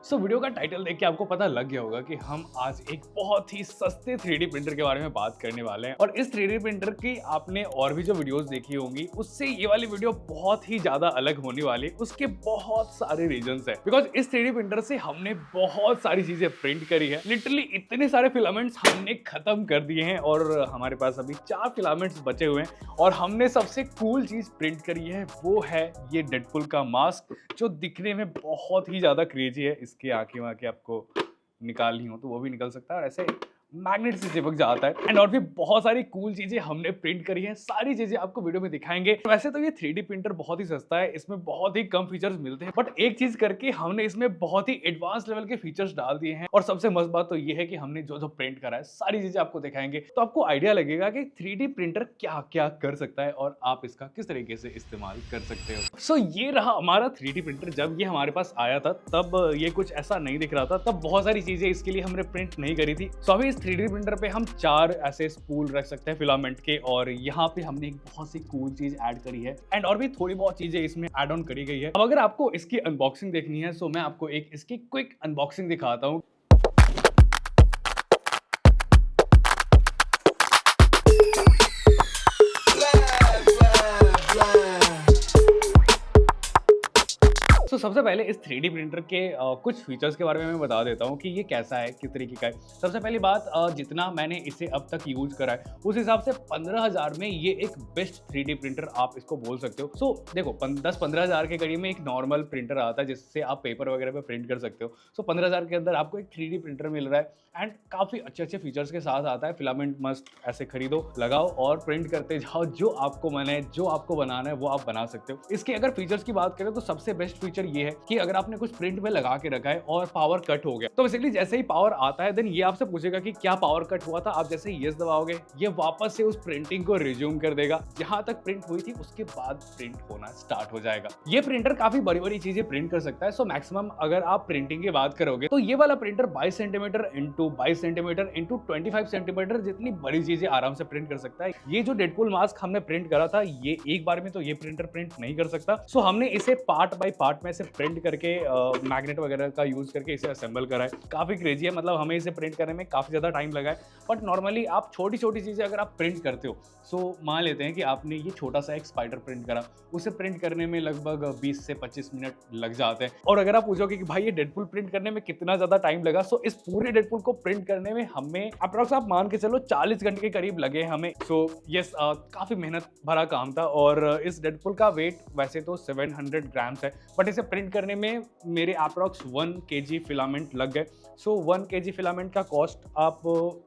Video का title देख के आपको पता लग गया होगा कि हम आज एक बहुत ही सस्ते 3D प्रिंटर के बारे में बात करने वाले हैं। और इस 3D प्रिंटर की आपने और भी जो वीडियोस देखी होंगी उससे ये वाली वीडियो बहुत ही ज्यादा अलग होने वाली है। उसके बहुत सारे रीजंस है, बिकॉज इस 3D प्रिंटर से हमने बहुत सारी चीजें प्रिंट करी है। लिटरली इतने सारे फिलामेंट्स हमने खत्म कर दिए हैं और हमारे पास अभी 4 फिलामेंट्स बचे हुए हैं। और हमने सबसे कूल चीज प्रिंट करी है, वो है ये डेडपुल का मास्क, जो दिखने में बहुत ही ज्यादा क्रेजी है। इसकी आंखें वाँखें आपको निकालनी हो तो वो भी निकल सकता है और ऐसे मैग्नेट से चिपक जाता है। एंड और भी बहुत सारी कूल चीजें हमने प्रिंट करी हैं, सारी चीजें आपको वीडियो में दिखाएंगे। वैसे तो ये 3D प्रिंटर बहुत ही सस्ता है, इसमें बहुत ही कम फीचर्स मिलते हैं, बट एक चीज करके हमने इसमें बहुत ही एडवांस लेवल के फीचर्स डाल दिए हैं। और सबसे मस्त बात तो ये है कि हमने जो जो प्रिंट करा है सारी चीजें आपको दिखाएंगे, तो आपको आइडिया लगेगा कि 3D प्रिंटर क्या क्या कर सकता है और आप इसका किस तरीके से इस्तेमाल कर सकते हो। सो ये रहा हमारा 3D प्रिंटर। जब ये हमारे पास आया था तब ये कुछ ऐसा नहीं दिख रहा था, तब बहुत सारी चीजें इसके लिए हमने प्रिंट नहीं करी थी। सो अभी इस 3D प्रिंटर पे हम 4 ऐसे स्पूल रख सकते हैं फिलामेंट के, और यहाँ पे हमने एक बहुत सी कूल चीज ऐड करी है एंड और भी थोड़ी बहुत चीजें इसमें ऐड ऑन करी गई है। अब अगर आपको इसकी अनबॉक्सिंग देखनी है तो मैं आपको एक इसकी क्विक अनबॉक्सिंग दिखाता हूँ। सबसे पहले इस 3D प्रिंटर के कुछ फीचर्स के बारे में मैं बता देता हूँ कि ये कैसा है, किस तरीके का है। सबसे पहली बात, जितना मैंने इसे अब तक यूज करा है उस हिसाब से 15,000 में ये एक बेस्ट 3D प्रिंटर आप इसको बोल सकते हो। सो देखो 10-15,000 के करीब में एक नॉर्मल प्रिंटर आता है जिससे आप पेपर वगैरह पे प्रिंट कर सकते हो। सो 15,000 के अंदर आपको एक 3D प्रिंटर मिल रहा है एंड काफी अच्छे अच्छे फीचर्स के साथ आता है। फिलामेंट मस्त ऐसे खरीदो, लगाओ और प्रिंट करते जाओ। जो आपको मन है, जो आपको बनाना है वो आप बना सकते हो। इसके अगर फीचर्स की बात करें तो सबसे बेस्ट फीचर ये है कि अगर आपने कुछ प्रिंट में लगा के रखा है और पावर कट हो गया, तो बेसिकली जैसे ही पावर आता है देन ये आपसे पूछेगा कि क्या पावर कट हुआ था। आप जैसे ही यस दबाओगे ये वापस से उस प्रिंटिंग को रिज्यूम कर देगा। जहां तक प्रिंट हुई थी उसके बाद प्रिंट होना स्टार्ट हो जाएगा। ये प्रिंटर काफी बड़ी बड़ी चीजें प्रिंट कर सकता है। सो मैक्सिमम अगर आप प्रिंटिंग की बात करोगे तो ये वाला printer 22 centimetre into 22 centimetre into 25 centimetre जितनी बड़ी चीजें आराम से प्रिंट कर सकता है। ये जो डेडपुल मास्क हमने प्रिंट करा था ये एक बार में तो ये प्रिंटर प्रिंट नहीं कर सकता। सो हमने इसे पार्ट बाय पार्ट में से प्रिंट करके मैग्नेट वगैरह का यूज करके इसे असेंबल करा है। काफी क्रेजी है, मतलब हमें इसे प्रिंट करने में काफी ज्यादा टाइम लगा है। बट नॉर्मली आप छोटी छोटी चीजें अगर आप प्रिंट करते हो, सो मान लेते हैं कि आपने ये छोटा सा एक स्पाइडर प्रिंट करा, उसे प्रिंट करने में लगभग 20 से 25 मिनट लग जाते हैं। और अगर आप पूछोगे कि भाई ये डेडपुल प्रिंट करने में कितना ज्यादा टाइम लगा, सो इस पूरे डेडपुल को प्रिंट करने में हमें अप्रोक्स आप मान के चलो 40 घंटे के करीब लगे हमें। सो यस, काफी मेहनत भरा काम था। और इस डेडपुल का वेट वैसे तो 700 ग्राम्स है, बट इसे प्रिंट करने में मेरे अप्रोक्स 1 kg फिलामेंट लग गए। सो 1 kg फिलामेंट का कॉस्ट आप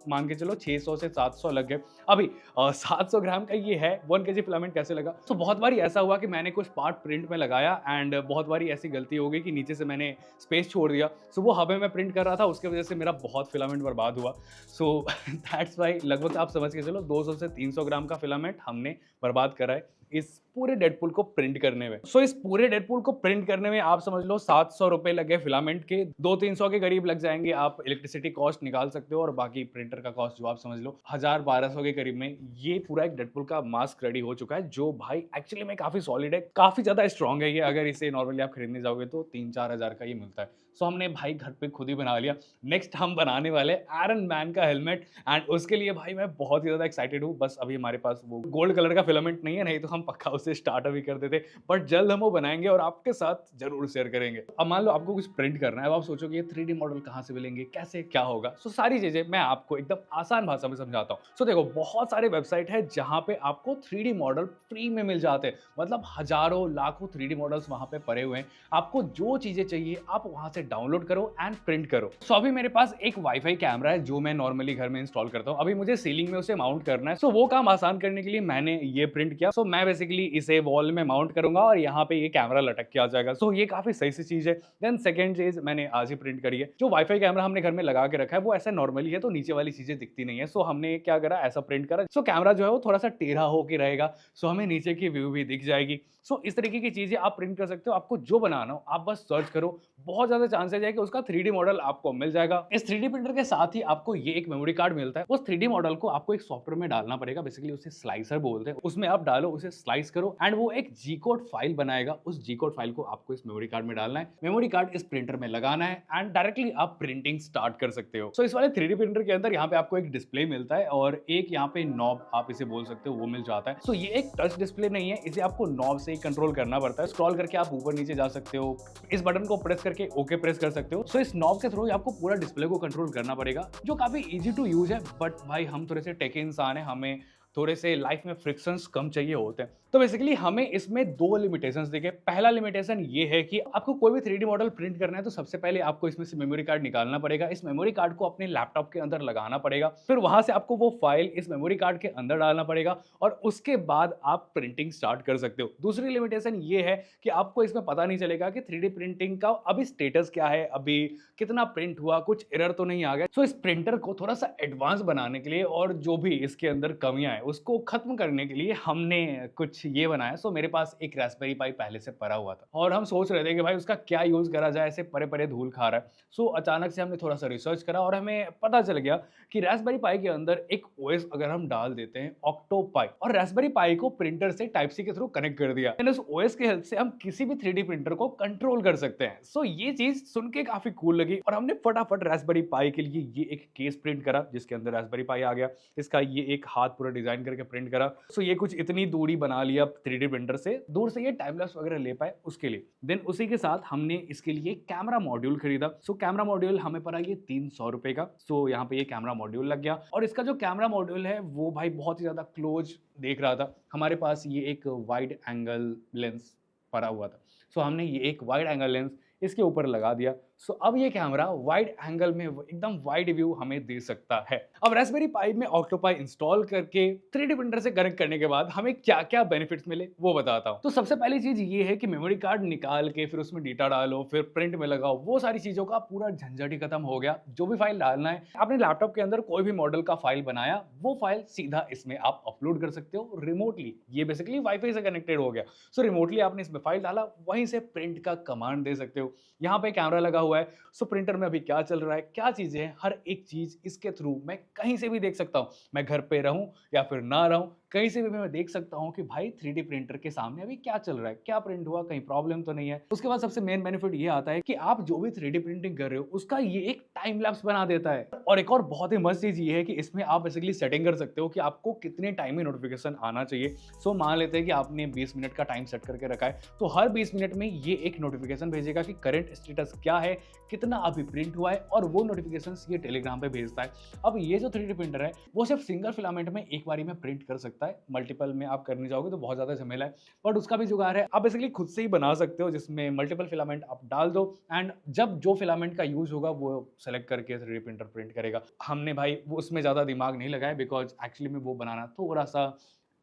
मान के चलो 600 से 700 लग गए। अभी 700 ग्राम का ये है, 1 kg फिलामेंट कैसे लगा। तो बहुत बार ऐसा हुआ कि मैंने कुछ पार्ट प्रिंट में लगाया एंड बहुत बार ऐसी गलती हो गई कि नीचे से मैंने स्पेस छोड़ दिया। सो वो हवा में प्रिंट कर रहा था, उसके वजह से मेरा बहुत फिलामेंट बर्बाद हुआ। सो दैट्स वाई लगभग आप समझ के चलो 200 से 300 ग्राम का फिलामेंट हमने बर्बाद करा है इस पूरे डेडपुल को प्रिंट करने में। सो इस पूरे डेडपुल को प्रिंट करने में आप समझ लो 700 रुपए लगे फिलामेंट के, 200-300 के करीब लग जाएंगे। आप इलेक्ट्रिसिटी कॉस्ट निकाल सकते हो और बाकी प्रिंटर का कॉस्ट जो आप समझ लो 1000-1200 के करीब में ये पूरा एक डेडपुल का मास्क रेडी हो चुका है, जो भाई एक्चुअली में काफी सॉलिड है, काफी ज्यादा स्ट्रॉन्ग है ये। अगर इसे नॉर्मली आप खरीदने जाओगे तो 3-4 हजार का ये मिलता है। सो हमने भाई घर पे खुद ही बना लिया। नेक्स्ट हम बनाने वाले आयरन मैन का हेलमेट एंड उसके लिए भाई मैं बहुत ही ज्यादा एक्साइटेड हूँ। बस अभी हमारे पास वो गोल्ड कलर का फिलामेंट नहीं है, नहीं तो हम पक्का उसे स्टार्ट अभी कर देते, बट जल्द हम वो बनाएंगे और आपके साथ जरूर शेयर करेंगे। अब मान लो आपको कुछ प्रिंट करना है, अब आप सोचोगे ये 3D मॉडल कहाँ से मिलेंगे, कैसे क्या होगा। सो सारी चीजें मैं आपको एकदम आसान भाषा में समझाता हूँ। सो देखो बहुत सारे वेबसाइट है जहाँ पे आपको 3D मॉडल फ्री में मिल जाते हैं, मतलब हजारों लाखों 3D मॉडल्स वहां पे पड़े हुए हैं। आपको जो चीजें चाहिए आप वहां से डाउनलोड करो एंड प्रिंट करो। सो अभी मेरे पास एक वाईफाई कैमरा है जो मैं नॉर्मली घर में इंस्टॉल करता हूँ। अभी मुझे सीलिंग में उसे माउंट करना है, सो वो काम आसान करने के लिए मैंने ये प्रिंट किया। सो मैं बेसिकली इसे वॉल में माउंट करूंगा और यहाँ पे ये कैमरा लटक के आ जाएगा। सो ये काफी सही सी चीज है। देन सेकंड चीज मैंने आज ही प्रिंट करी है। जो वाईफाई कैमरा हमने घर में लगा के रखा है वो ऐसा नॉर्मली है तो नीचे वाली चीजें दिखती नहीं है। सो हमने क्या करा, ऐसा प्रिंट करा। सो कैमरा जो है वो थोड़ा सा टेढ़ा होके रहेगा, सो हमें नीचे की व्यू भी दिख जाएगी। सो इस तरीके की चीजें आप प्रिंट कर सकते हो। आपको जो बनाना हो आप बस सर्च करो, बहुत ज्यादा चांसेस है कि उसका 3D मॉडल आपको मिल जाएगा। इस 3D प्रिंटर के साथ ही आपको ये एक मेमोरी कार्ड मिलता है। उस 3D मॉडल को आपको एक सॉफ्टवेयर में डालना पड़ेगा, बेसिकली उसे स्लाइसर बोलते हैं। उसमें आप डालो, उसे स्लाइस करो एंड वो एक जी कोड फाइल बनाएगा। उस जी कोड फाइल को आपको इस मेमोरी कार्ड में डालना है, मेमोरी कार्ड इस प्रिंटर में लगाना है एंड डायरेक्टली आप प्रिंटिंग स्टार्ट कर सकते हो। सो इस वाले 3D प्रिंटर के अंदर यहाँ पे आपको एक डिस्प्ले मिलता है और एक यहाँ पे नॉब आप इसे बोल सकते हो वो मिल जाता है। सो ये एक टच डिस्प्ले नहीं है, इसे आपको नॉब से ही कंट्रोल करना पड़ता है। स्क्रॉल करके आप ऊपर नीचे जा सकते हो, इस बटन को प्रेस करके ओके प्रेस कर सकते हो। सो इस नॉब के थ्रू आपको पूरा डिस्प्ले को कंट्रोल करना पड़ेगा, जो काफी इजी टू यूज है। बट भाई हम थोड़े से टेक इंसान है, हमें थोड़े से लाइफ में फ्रिक्शंस कम चाहिए होते हैं। तो बेसिकली हमें इसमें दो लिमिटेशंस दिखे। पहला लिमिटेशन ये है कि आपको कोई भी 3D मॉडल प्रिंट करना है तो सबसे पहले आपको इसमें से मेमोरी कार्ड निकालना पड़ेगा, इस मेमोरी कार्ड को अपने लैपटॉप के अंदर लगाना पड़ेगा, फिर वहां से आपको वो फाइल इस मेमोरी कार्ड के अंदर डालना पड़ेगा और उसके बाद आप प्रिंटिंग स्टार्ट कर सकते हो। दूसरी लिमिटेशन ये है कि आपको इसमें पता नहीं चलेगा कि 3D प्रिंटिंग का अभी स्टेटस क्या है, अभी कितना प्रिंट हुआ, कुछ एरर तो नहीं आ गया। सो इस प्रिंटर को थोड़ा सा एडवांस बनाने के लिए और जो भी इसके अंदर कमियां है उसको खत्म करने के लिए हमने कुछ ये बनाया। सो मेरे पास एक रास्पबेरी पाई पहले से पड़ा हुआ था और हम सोच रहे थे कि भाई उसका क्या यूज करा जाए, ऐसे परे परे धूल खा रहा है। सो अचानक से हमने थोड़ा सा रिसर्च करा और हमें पता चल गया कि रास्पबेरी पाई के अंदर एक ओएस अगर हम डाल देते हैं ऑक्टोपाई, और रास्पबेरी पाई को प्रिंटर से टाइप सी के थ्रू कनेक्ट कर दिया, उस ओएस के हेल्प से हम किसी भी 3D प्रिंटर को कंट्रोल कर सकते हैं। सो ये चीज सुन के काफी कूल लगी और हमने फटाफट रास्पबेरी पाई के लिए ये एक केस प्रिंट करा जिसके अंदर रास्पबेरी पाई आ गया। इसका ये एक हाथ पूरा डिजाइन करके प्रिंट करा। सो ये कुछ इतनी दूरी बना लिया 3D प्रिंटर से, दूर से ये टाइम लैप्स वगैरह ले पाए उसके लिए। देन उसी के साथ हमने इसके लिए कैमरा मॉड्यूल खरीदा। सो कैमरा मॉड्यूल हमें पड़ा ये 300 रुपए का। सो यहाँ पे ये कैमरा मॉड्यूल लग गया और इसका जो कैमरा मॉड्यूल है वो भाई बहुत ही ज्यादा क्लोज देख रहा था। हमारे पास ये एक वाइड एंगल लेंस पड़ा हुआ था। सो हमने ये एक वाइड एंगल लेंस इसके ऊपर लगा दिया। सो अब ये कैमरा वाइड एंगल में एकदम वाइड व्यू हमें दे सकता है। अब रास्पबेरी पाई में ऑक्टोपाई इंस्टॉल करके 3D प्रिंटर से कनेक्ट करने के बाद हमें क्या क्या बेनिफिट्स मिले वो बताता हूँ। तो सबसे पहली चीज ये है कि मेमोरी कार्ड निकाल के फिर उसमें डेटा डालो, फिर प्रिंट में लगाओ, वो सारी चीजों का पूरा झंझट ही खत्म हो गया। जो भी फाइल डालना है आपने लैपटॉप के अंदर कोई भी मॉडल का फाइल बनाया, वो फाइल सीधा इसमें आप अपलोड कर सकते हो रिमोटली। ये बेसिकली वाईफाई से कनेक्टेड हो गया। सो रिमोटली आपने इसमें फाइल डाला, वहीं से प्रिंट का कमांड दे सकते हो। यहाँ पे कैमरा लगा हुआ है। सो प्रिंटर में अभी क्या चल रहा है, क्या चीजें हैं, हर एक चीज इसके थ्रू मैं कहीं से भी देख सकता हूँ। मैं घर पे रहूं या फिर ना रहूं, कहीं से भी मैं देख सकता हूँ कि भाई 3D प्रिंटर के सामने अभी क्या चल रहा है, क्या प्रिंट हुआ, कहीं प्रॉब्लम तो नहीं है। उसके बाद सबसे मेन बेनिफिट ये आता है कि आप जो भी 3D प्रिंटिंग कर रहे हो उसका ये एक टाइम लैप्स बना देता है। और एक और बहुत ही मस्त चीज ये है कि इसमें आप बेसिकली सेटिंग कर सकते हो कि आपको कितने टाइम में नोटिफिकेशन आना चाहिए। सो मान लेते हैं कि आपने 20 मिनट का टाइम सेट करके रखा है, तो हर 20 मिनट में ये एक नोटिफिकेशन भेजेगा कि करंट स्टेटस क्या है, कितना अभी प्रिंट हुआ है, और वो नोटिफिकेशन ये टेलीग्राम पे भेजता है। अब ये जो 3D प्रिंटर है वो सिर्फ सिंगल फिलामेंट में एक बारी में प्रिंट कर सकता है, मल्टीपल में आप करने जाओगे तो बहुत ज्यादा झमेला है। बट उसका भी जुगाड़ है, आप बेसिकली खुद से ही बना सकते हो जिसमें मल्टीपल फिलामेंट आप डाल दो एंड जब जो फिलामेंट का यूज होगा वो सेलेक्ट करके 3D प्रिंटर प्रिंट करेगा। हमने भाई वो उसमें ज्यादा दिमाग नहीं लगाया बिकॉज एक्चुअली में वो बनाना थोड़ा सा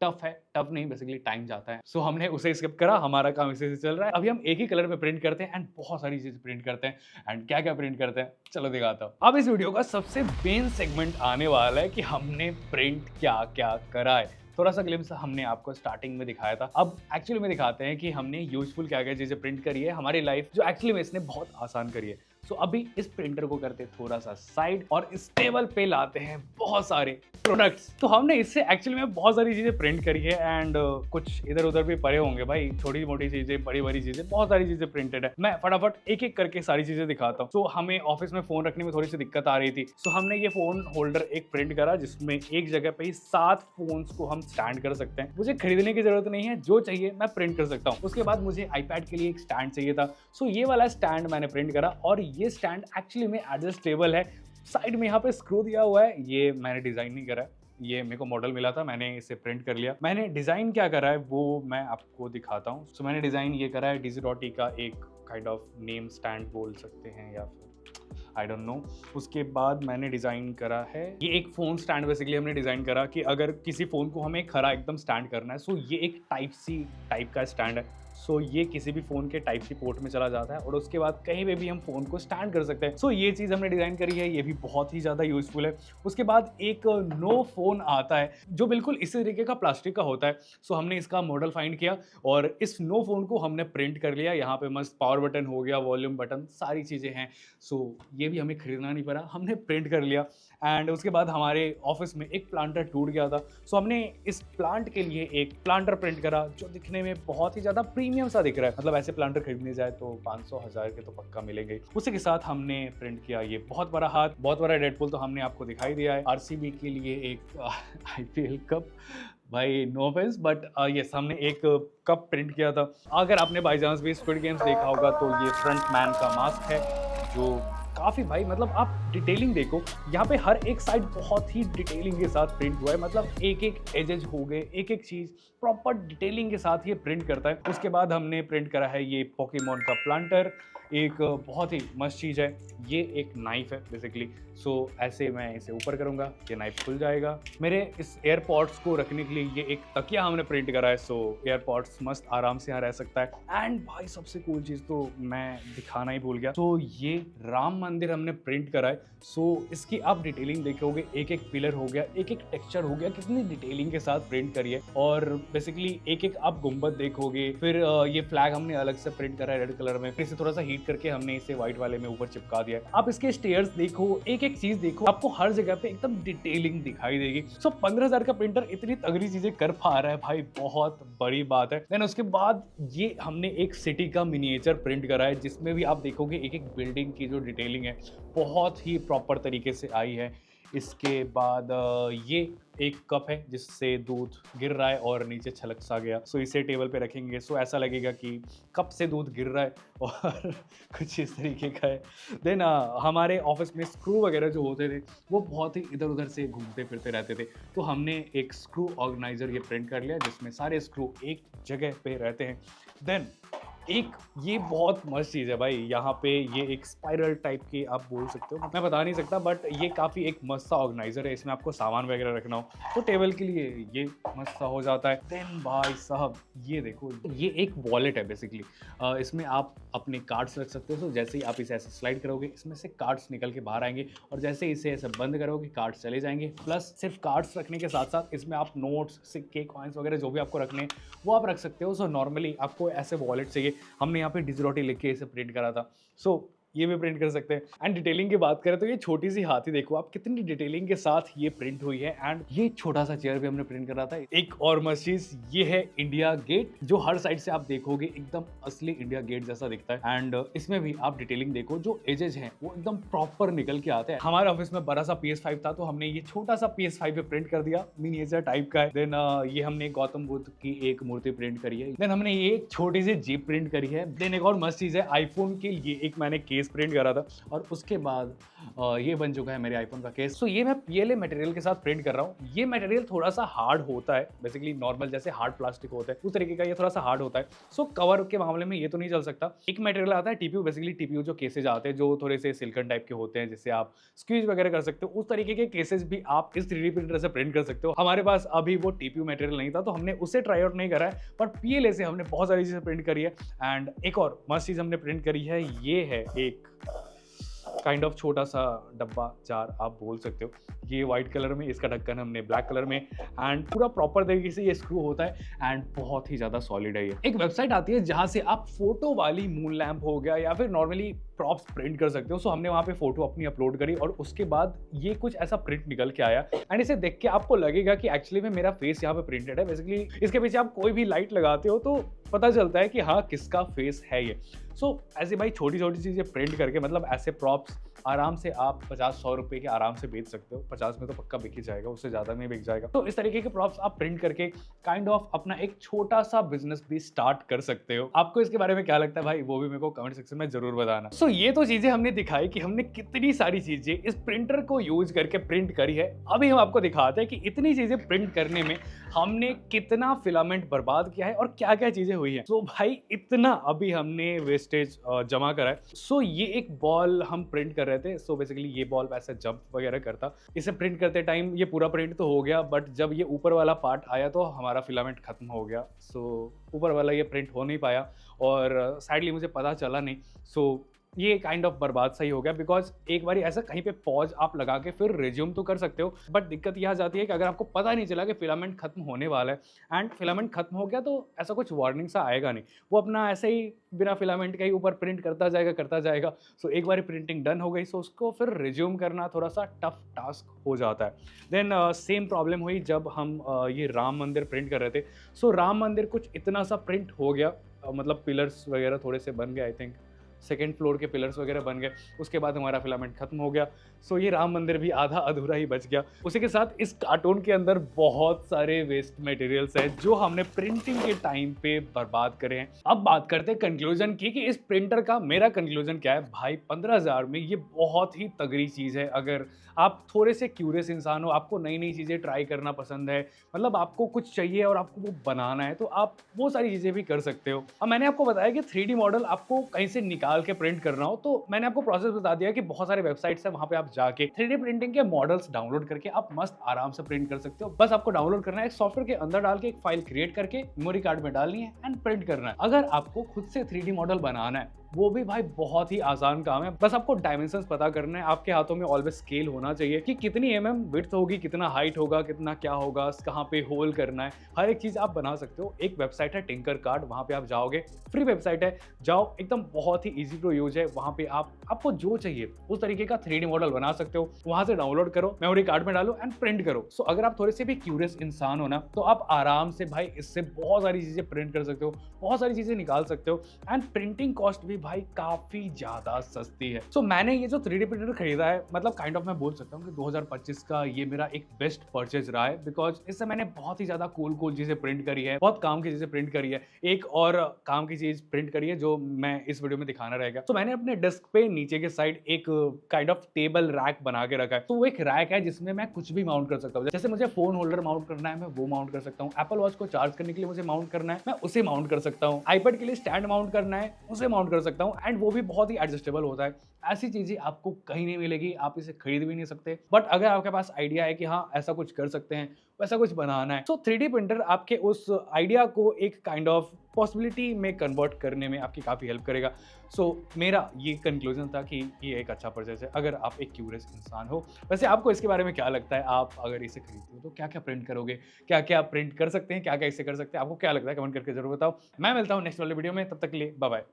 टफ है, टफ नहीं बेसिकली टाइम जाता है। सो हमने उसे स्किप करा, हमारा काम इसी से चल रहा है। अभी हम एक ही कलर में प्रिंट करते हैं एंड बहुत सारी चीजें प्रिंट करते हैं। एंड क्या क्या प्रिंट करते हैं चलो दिखाता हूँ। अब इस वीडियो का सबसे मेन सेगमेंट आने वाला है कि हमने प्रिंट क्या क्या करा है। थोड़ा सा ग्लिम्स हमने आपको स्टार्टिंग में दिखाया था, अब एक्चुअली में दिखाते हैं कि हमने यूजफुल क्या क्या चीजें प्रिंट करी है, हमारी लाइफ जो एक्चुअली में इसने बहुत आसान करी है। सो अभी इस प्रिंटर को करते थोड़ा सा साइड और इस टेबल पे लाते हैं बहुत सारे प्रोडक्ट्स। तो हमने इससे एक्चुअली में बहुत सारी चीजें प्रिंट करी है एंड कुछ इधर उधर भी पड़े होंगे भाई, छोटी मोटी चीजें, बड़ी बड़ी चीजें, बहुत सारी चीजें प्रिंटेड है। मैं फटाफट एक एक करके सारी चीजें दिखाता हूँ। सो हमें ऑफिस में फोन रखने में थोड़ी सी दिक्कत आ रही थी, सो हमने ये फोन होल्डर एक प्रिंट करा जिसमें एक जगह पे ही 7 फोन्स को हम स्टैंड कर सकते हैं। मुझे खरीदने की जरूरत नहीं है, जो चाहिए मैं प्रिंट कर सकता हूँ। उसके बाद मुझे आईपैड के लिए एक स्टैंड चाहिए था, सो ये वाला स्टैंड मैंने प्रिंट करा और ये स्टैंड एक्चुअली में एडजस्टेबल है। साइड में यहाँ पे स्क्रू दिया हुआ है, ये मैंने डिजाइन नहीं करा है, ये मेरे को मॉडल मिला था, मैंने इसे प्रिंट कर लिया। मैंने डिजाइन क्या करा है वो मैं आपको दिखाता हूँ। सो मैंने डिजाइन ये करा है DZOT का एक काइंड ऑफ नेम स्टैंड बोल सकते हैं या फिर आई डोंट नो। उसके बाद मैंने डिजाइन करा है ये एक फोन स्टैंड। बेसिकली हमने डिजाइन करा कि अगर किसी फोन को हमें खड़ा एकदम स्टैंड करना है, सो ये एक टाइप सी टाइप का स्टैंड है। सो ये किसी भी फ़ोन के टाइप सी पोर्ट में चला जाता है और उसके बाद कहीं पे भी हम फ़ोन को स्टैंड कर सकते हैं। सो ये चीज़ हमने डिज़ाइन करी है, ये भी बहुत ही ज़्यादा यूज़फुल है। उसके बाद एक नो फ़ोन आता है जो बिल्कुल इसी तरीके का प्लास्टिक का होता है। सो हमने इसका मॉडल फाइंड किया और इस नो फ़ोन को हमने प्रिंट कर लिया। यहाँ पे मस्त पावर बटन हो गया, वॉल्यूम बटन, सारी चीज़ें हैं। सो ये भी हमें खरीदना नहीं पड़ा, हमने प्रिंट कर लिया। एंड उसके बाद हमारे ऑफिस में एक प्लांटर टूट गया था। सो हमने इस प्लांट के लिए एक प्लांटर प्रिंट करा जो दिखने में बहुत ही ज़्यादा प्रीमियम सा दिख रहा है। मतलब ऐसे प्लांटर खरीदने जाए तो 500-1000 के तो पक्का मिलेंगे। उसी के साथ हमने प्रिंट किया ये बहुत बड़ा हाथ, बहुत बड़ा डेडपूल तो हमने आपको दिखाई दिया है। आरसीबी के लिए एक आईपीएल कप, भाई नो ऑफेंस बट यस, हमने एक कप प्रिंट किया था। अगर आपने बाई चांस भी स्क्विड गेम्स देखा होगा तो ये फ्रंट मैन का मास्क है जो काफ़ी, भाई मतलब आप डिटेलिंग देखो, यहाँ पे हर एक साइड बहुत ही डिटेलिंग के साथ प्रिंट हुआ है। मतलब एक एक एजेज हो गए, एक एक चीज़ प्रॉपर डिटेलिंग के साथ ये प्रिंट करता है। उसके बाद हमने प्रिंट करा है ये पोकेमॉन का प्लांटर, एक बहुत ही मस्त चीज़ है। ये एक नाइफ है बेसिकली। सो ऐसे मैं इसे ऊपर करूँगा, ये नाइफ खुल जाएगा। मेरे इस एयरपॉड्स को रखने के लिए ये एक तकिया हमने प्रिंट करा है। सो एयरपॉड्स मस्त आराम से यहाँ रह सकता है। एंड भाई सबसे कूल चीज़ तो मैं दिखाना ही भूल गया। तो ये राम मंदिर हमने प्रिंट करा है। सो इसकी आप डिटेलिंग देखोगे, एक एक पिलर हो गया, एक एक टेक्सचर हो गया, कितनी डिटेलिंग के साथ प्रिंट करी है। और बेसिकली एक एक आप गुंबद देखोगे। फिर ये फ्लैग हमने अलग से प्रिंट करा है रेड कलर में, फिर इसे थोड़ा सा हीट करके हमने इसे व्हाइट वाले में ऊपर चिपका दिया है। आप इसके स्टेयर्स देखो, एक एक चीज देखो, आपको हर जगह पे एकदम डिटेलिंग दिखाई देगी। सो 15,000 का प्रिंटर इतनी तगड़ी चीजें कर पा रहा है भाई, बहुत बड़ी बात है। देन उसके बाद ये हमने एक सिटी का मिनिएचर प्रिंट करा है जिसमें भी आप देखोगे एक एक बिल्डिंग की जो डिटेलिंग है बहुत ही प्रॉपर तरीके से आई है। इसके बाद ये एक कप है जिससे दूध गिर रहा है और नीचे छलक सा गया। सो इसे टेबल पे रखेंगे, सो ऐसा लगेगा कि कप से दूध गिर रहा है और कुछ इस तरीके का है। देन हमारे ऑफिस में स्क्रू वगैरह जो होते थे वो बहुत ही इधर उधर से घूमते फिरते रहते थे। तो हमने एक स्क्रू ऑर्गेनाइजर ये प्रिंट कर लिया जिसमें सारे स्क्रू एक जगह पे रहते हैं। देन एक ये बहुत मस्त चीज़ है भाई, यहाँ पे ये एक स्पाइरल टाइप की आप बोल सकते हो, मैं बता नहीं सकता, बट ये काफ़ी एक मस्त सा ऑर्गेनाइजर है। इसमें आपको सामान वगैरह रखना हो तो टेबल के लिए ये मस्त सा हो जाता है। देन भाई साहब ये देखो, ये एक वॉलेट है बेसिकली। इसमें आप अपने कार्ड्स रख सकते हो। तो जैसे ही आप इसे ऐसे स्लाइड करोगे इसमें से कार्ड्स निकल के बाहर आएंगे और जैसे इसे ऐसे बंद करोगे कार्ड्स चले जाएंगे। प्लस सिर्फ कार्ड्स रखने के साथ साथ इसमें आप नोट्स, सिक्के, कॉइन्स वगैरह जो भी आपको रखने हैं वो आप रख सकते हो। सो नॉर्मली आपको ऐसे वॉलेट चाहिए, हमने यहाँ पे डिजरोटी लिख के इसे प्रिंट करा था। सो ये भी प्रिंट कर सकते हैं। एंड डिटेलिंग की बात करें तो ये छोटी सी हाथी देखो आप, कितनी डिटेलिंग के साथ ये प्रिंट हुई है। एंड ये छोटा सा चेयर भी हमने प्रिंट करा था। एक और मस्त चीज ये है इंडिया गेट, जो हर साइड से आप देखोगे एकदम असली इंडिया गेट जैसा दिखता है। एंड इसमें भी आप डिटेलिंग देखो, जो एजेस हैं वो एकदम प्रॉपर निकल के आते हैं। हमारे ऑफिस में बड़ा सा PS5 था तो हमने ये छोटा सा PS5 पे प्रिंट कर दिया, मिनिएचर टाइप का है। देन ये हमने गौतम बुद्ध की एक मूर्ति प्रिंट करी है। देन हमने ये एक छोटी सी जीप प्रिंट करी है। देन एक और मस्त चीज है, आईफोन के लिए एक मैंने केस प्रिंट करा था और उसके बाद ये बन चुका है मेरे आईफोन का केस। सो ये मैं PLA मटेरियल के साथ प्रिंट कर रहा हूँ। ये मटेरियल थोड़ा सा हार्ड होता है, बेसिकली नॉर्मल जैसे हार्ड प्लास्टिक होता है उस तरीके का ये थोड़ा सा हार्ड होता है। सो कवर के मामले में ये तो नहीं चल सकता। एक मटेरियल आता है TPU, बेसिकली TPU जो केसेज आते हैं जो थोड़े से सिलिकॉन टाइप के होते हैं जिससे आप स्क्वीज वगैरह कर सकते हो, उस तरीके के केसेस भी आप इस 3D प्रिंटर से प्रिंट कर सकते हो। हमारे पास अभी वो TPU मटेरियल नहीं था तो हमने उसे ट्राई आउट नहीं करा है, पर PLA से हमने बहुत सारी चीजें प्रिंट करी है। एंड एक और मस्त चीज हमने प्रिंट करी है, ये है एक काइंड ऑफ छोटा सा डब्बा जार आप बोल सकते हो। ये व्हाइट कलर में, इसका ढक्कन हमने ब्लैक कलर में। एंड पूरा प्रॉपर तरीके से ये स्क्रू होता है एंड बहुत ही ज़्यादा सॉलिड है। ये एक वेबसाइट आती है जहाँ से आप फोटो वाली मून लैंप हो गया या फिर नॉर्मली प्रॉप्स प्रिंट कर सकते हो। सो हमने वहाँ पे फोटो अपनी अपलोड करी और उसके बाद ये कुछ ऐसा प्रिंट निकल के आया। एंड इसे देख के आपको लगेगा कि एक्चुअली में मेरा फेस यहाँ पे प्रिंटेड है। बेसिकली इसके पीछे आप कोई भी लाइट लगाते हो तो पता चलता है कि हाँ किसका फेस है ये। सो ऐसे भाई छोटी छोटी चीज़ें प्रिंट करके, मतलब ऐसे प्रॉप्स आराम से आप 50-100 रुपए के आराम से बेच सकते हो। 50 में तो पक्का बिक ही जाएगा, उससे ज़्यादा में बिक जाएगा। तो इस तरीके के प्रॉप्स आप प्रिंट करके काइंड ऑफ अपना एक छोटा सा बिजनेस भी स्टार्ट कर सकते हो। आपको इसके बारे में क्या लगता है भाई, वो भी मेरे को कमेंट सेक्शन में जरूर बताना। सो ये तो चीज़ें हमने दिखाई कि हमने कितनी सारी चीज़ें इस प्रिंटर को यूज करके प्रिंट करी है। अभी हम आपको दिखाते हैं कि इतनी चीज़ें प्रिंट करने में हमने कितना फिलामेंट बर्बाद किया है और क्या क्या चीज़ें हुई है। सो भाई इतना अभी हमने वेस्टेज जमा करा है। सो ये एक बॉल हम प्रिंट कर रहे रहे थे। सो बेसिकली ये बॉल ऐसे जंप वगैरह करता। इसे प्रिंट करते टाइम ये पूरा प्रिंट तो हो गया, बट जब ये ऊपर वाला पार्ट आया तो हमारा फिलामेंट खत्म हो गया। सो ऊपर वाला ये प्रिंट हो नहीं पाया और सैडली मुझे पता चला नहीं। सो ये काइंड ऑफ बर्बाद सा ही हो गया, बिकॉज एक बार ऐसा कहीं पे पॉज आप लगा के फिर रिज्यूम तो कर सकते हो, बट दिक्कत यह आ जाती है कि अगर आपको पता नहीं चला कि फिलामेंट खत्म होने वाला है एंड फिलामेंट खत्म हो गया तो ऐसा कुछ वार्निंग सा आएगा नहीं, वो अपना ऐसे ही बिना फिलामेंट के ही ऊपर प्रिंट करता जाएगा। सो एक बार प्रिंटिंग डन हो गई, सो उसको फिर रिज्यूम करना थोड़ा सा टफ टास्क हो जाता है। देन सेम प्रॉब्लम हुई जब हम ये राम मंदिर प्रिंट कर रहे थे। सो राम मंदिर कुछ इतना सा प्रिंट हो गया, मतलब पिलर्स वगैरह थोड़े से बन गए, आई थिंक सेकेंड फ्लोर के पिलर्स वगैरह बन गए। उसके बाद हमारा फिलामेंट खत्म हो गया। सो ये राम मंदिर भी आधा अधूरा ही बच गया। उसी के साथ इस कार्टून के अंदर बहुत सारे वेस्ट मटेरियल्स हैं जो हमने प्रिंटिंग के टाइम पे बर्बाद करे हैं। अब बात करते हैं कंक्लूजन की कि इस प्रिंटर का मेरा कंक्लूजन क्या है। भाई 15,000 में ये बहुत ही तगड़ी चीज़ है। अगर आप थोड़े से क्यूरियस इंसान हो, आपको नई नई चीज़ें ट्राई करना पसंद है, मतलब आपको कुछ चाहिए और आपको वो बनाना है, तो आप वो सारी चीज़ें भी कर सकते हो। अब मैंने आपको बताया कि 3D मॉडल आपको कहीं से निकाल के प्रिंट करना हो, तो मैंने आपको प्रोसेस बता दिया कि बहुत सारे वेबसाइट्स हैं, वहाँ पे आप जाके 3D प्रिंटिंग के मॉडल्स डाउनलोड करके आप मस्त आराम से प्रिंट कर सकते हो। बस आपको डाउनलोड करना है, एक सॉफ्टवेयर के अंदर डाल के एक फाइल क्रिएट करके मेमोरी कार्ड में डालनी है एंड प्रिंट करना है। अगर आपको खुद से 3D मॉडल बनाना है, वो भी भाई बहुत ही आसान काम है। बस आपको डायमेंशंस पता करना है। आपके हाथों में ऑलवेज स्केल होना चाहिए कि कितनी विड्थ होगी, कितना हाइट होगा, कितना क्या होगा, कहाँ पे होल करना है, हर एक चीज आप बना सकते हो। एक वेबसाइट है टिंकर कार्ड, वहां पे आप जाओगे, फ्री वेबसाइट है, जाओ, एकदम बहुत ही इजी टू यूज है। वहां पे आपको जो चाहिए उस तरीके का 3D मॉडल बना सकते हो। वहां से डाउनलोड करो, मेमोरी कार्ड में डालो एंड प्रिंट करो। सो अगर आप थोड़े से भी क्यूरियस इंसान हो ना, तो आप आराम से भाई इससे बहुत सारी चीजें प्रिंट कर सकते हो, बहुत सारी चीजें निकाल सकते हो एंड प्रिंटिंग कॉस्ट भी भाई काफी ज्यादा सस्ती है। सो मैंने ये जो 3D प्रिंटर खरीदा है, मतलब काइंड ऑफ मैं बोल सकता हूँ कि 2025 का ये मेरा एक बेस्ट परचेज रहा है, बिकॉज इससे मैंने बहुत ही ज्यादा कूल चीजें प्रिंट करी है, बहुत काम की चीजें प्रिंट करी है। एक और काम की चीज प्रिंट करी है जो मैं इस वीडियो में दिखाना रहेगा। तो मैंने अपने डेस्क पे नीचे के साइड एक काइंड ऑफ टेबल रैक बना के रखा है। तो वो एक रैक है जिसमें मैं कुछ भी माउंट कर सकता हूँ। जैसे मुझे फोन होल्डर माउंट करना है, मैं वो माउंट कर सकता हूँ। एप्पल वॉच को चार्ज करने के लिए मुझे माउंट करना है, मैं उसे माउंट कर सकता हूँ। आईपैड के लिए स्टैंड माउंट करना है, उसे माउंट कर सकता हूँ एंड वो भी बहुत ही एडजस्टेबल होता है। ऐसी चीजें आपको कहीं नहीं मिलेगी, आप इसे खरीद भी नहीं सकते। बट अगर आपके पास आइडिया है कि हाँ ऐसा कुछ कर सकते हैं, वैसा कुछ बनाना है, तो 3D प्रिंटर आपके उस आइडिया को एक काइंड ऑफ पॉसिबिलिटी में कन्वर्ट करने में आपकी काफ़ी हेल्प करेगा। सो मेरा ये कंक्लूजन था कि ये एक अच्छा परचेज है अगर आप एक क्यूरियस इंसान हो। वैसे आपको इसके बारे में क्या लगता है? आप अगर इसे खरीदते हो तो क्या क्या प्रिंट करोगे, क्या क्या प्रिंट कर सकते हैं, क्या क्या इसे कर सकते हैं? आपको क्या लगता है? कमेंट करके जरूर बताओ। मैं मिलता हूँ नेक्स्ट वाले वीडियो में, तब तक के लिए बाय बाय।